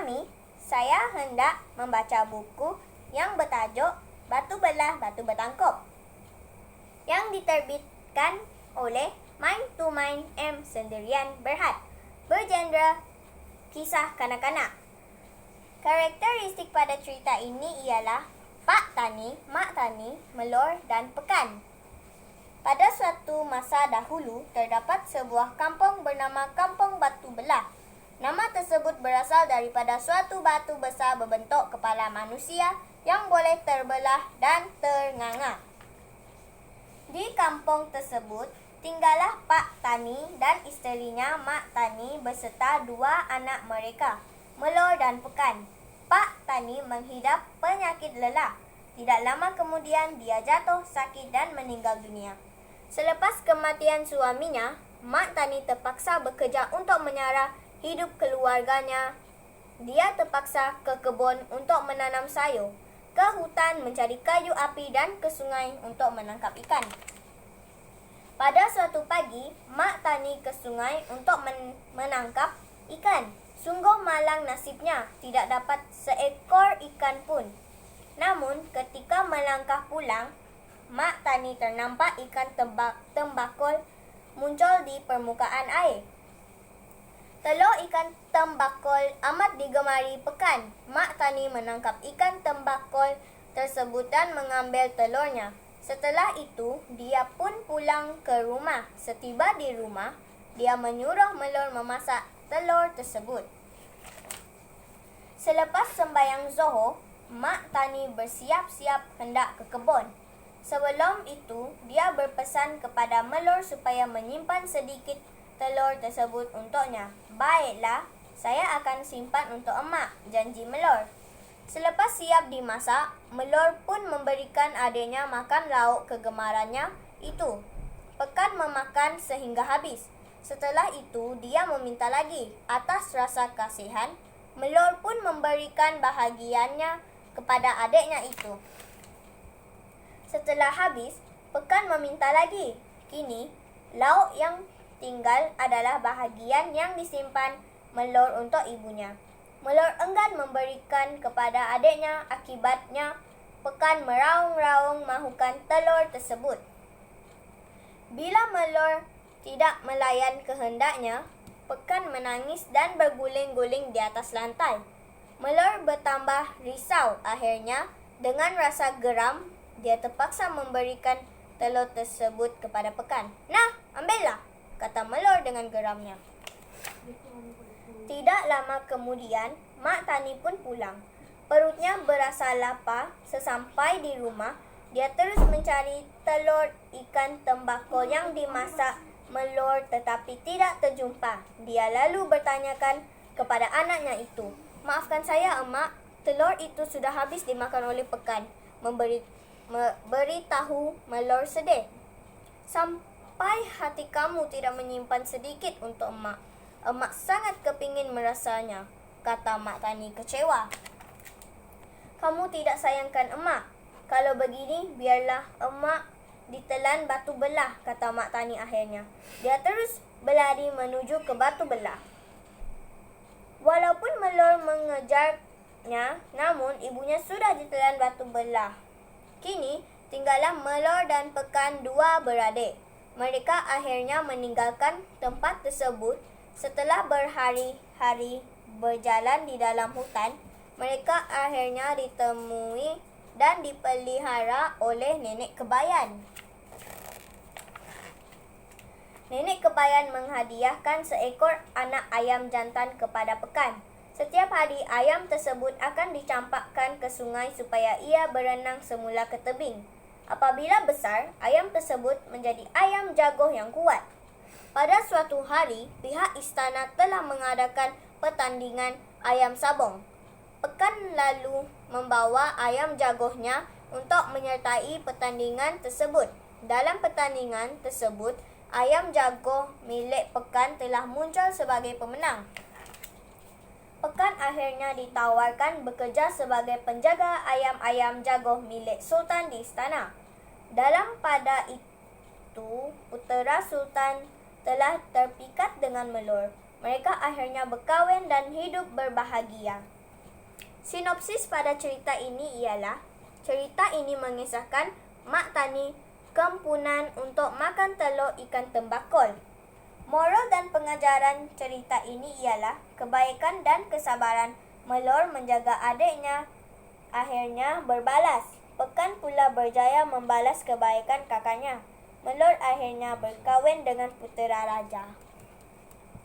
kami, saya hendak membaca buku yang bertajuk Batu Belah Batu Bertangkup yang diterbitkan oleh Mind to Mind M. Sendirian Berhad, bergenre kisah kanak-kanak. Karakteristik pada cerita ini ialah Pak Tani, Mak Tani, Melor dan Pekan. Pada suatu masa dahulu, terdapat sebuah kampung bernama Kampung Batu Belah. Nama tersebut berasal daripada suatu batu besar berbentuk kepala manusia yang boleh terbelah dan ternganga. Di kampung tersebut, tinggallah Pak Tani dan isterinya Mak Tani beserta dua anak mereka, Melor dan Pekan. Pak Tani menghidap penyakit lelah. Tidak lama kemudian dia jatuh sakit dan meninggal dunia. Selepas kematian suaminya, Mak Tani terpaksa bekerja untuk menyara hidup keluarganya. Dia terpaksa ke kebun untuk menanam sayur, ke hutan mencari kayu api dan ke sungai untuk menangkap ikan. Pada suatu pagi, Mak Tani ke sungai untuk menangkap ikan. Sungguh malang nasibnya, tidak dapat seekor ikan pun. Namun, ketika melangkah pulang, Mak Tani ternampak ikan tembakul muncul di permukaan air. Telur ikan tembakul amat digemari Pekan. Mak Tani menangkap ikan tembakul tersebut dan mengambil telurnya. Setelah itu, dia pun pulang ke rumah. Setiba di rumah, dia menyuruh Melor memasak telur tersebut. Selepas sembahyang Zuhur, Mak Tani bersiap-siap hendak ke kebun. Sebelum itu, dia berpesan kepada Melor supaya menyimpan sedikit telur tersebut untuknya. Baiklah, saya akan simpan untuk emak, janji Melor. Selepas siap dimasak, Melor pun memberikan adiknya makan lauk kegemarannya itu. Pekan memakan sehingga habis. Setelah itu, dia meminta lagi. Atas rasa kasihan, Melor pun memberikan bahagiannya kepada adiknya itu. Setelah habis, Pekan meminta lagi. Kini, lauk yang tinggal adalah bahagian yang disimpan Melor untuk ibunya. Melor enggan memberikan kepada adiknya, akibatnya Pekan meraung-raung mahukan telur tersebut. Bila Melor tidak melayan kehendaknya, Pekan menangis dan berguling-guling di atas lantai. Melor bertambah risau. Akhirnya, dengan rasa geram, dia terpaksa memberikan telur tersebut kepada Pekan. "Nah, ambillah," kata Melor dengan geramnya. Tidak lama kemudian, Mak Tani pun pulang. Perutnya berasa lapar. Sesampai di rumah, dia terus mencari telur ikan tembakul yang dimasak Melor tetapi tidak terjumpa. Dia lalu bertanyakan kepada anaknya itu, "Maafkan saya, emak, telur itu sudah habis dimakan oleh Pekan," beritahu Melor sedih. "Sampai hati kamu tidak menyimpan sedikit untuk emak. Emak sangat kepingin merasanya," kata Mak Tani kecewa. "Kamu tidak sayangkan emak. Kalau begini, biarlah emak ditelan batu belah," kata Mak Tani akhirnya. Dia terus berlari menuju ke batu belah. Walaupun Melor mengejarnya, namun ibunya sudah ditelan batu belah. Kini, tinggallah Melor dan Pekan, dua beradik. Mereka akhirnya meninggalkan tempat tersebut. Setelah berhari-hari berjalan di dalam hutan, mereka akhirnya ditemui dan dipelihara oleh Nenek Kebayan. Nenek Kebayan menghadiahkan seekor anak ayam jantan kepada Pekan. Setiap hari, ayam tersebut akan dicampakkan ke sungai supaya ia berenang semula ke tebing. Apabila besar, ayam tersebut menjadi ayam jagoh yang kuat. Pada suatu hari, pihak istana telah mengadakan pertandingan ayam sabung. Pekan lalu membawa ayam jagohnya untuk menyertai pertandingan tersebut. Dalam pertandingan tersebut, ayam jagoh milik Pekan telah muncul sebagai pemenang. Pekan akhirnya ditawarkan bekerja sebagai penjaga ayam-ayam jagoh milik Sultan di istana. Dalam pada itu, putera Sultan telah terpikat dengan Melor. Mereka akhirnya berkahwin dan hidup berbahagia. Sinopsis pada cerita ini ialah, cerita ini mengisahkan mak tani kempunan untuk makan telur ikan tembakol. Moral dan pengajaran cerita ini ialah kebaikan dan kesabaran Melor menjaga adiknya, akhirnya berbalas. Pekan pula berjaya membalas kebaikan kakaknya. Melor akhirnya berkahwin dengan putera raja.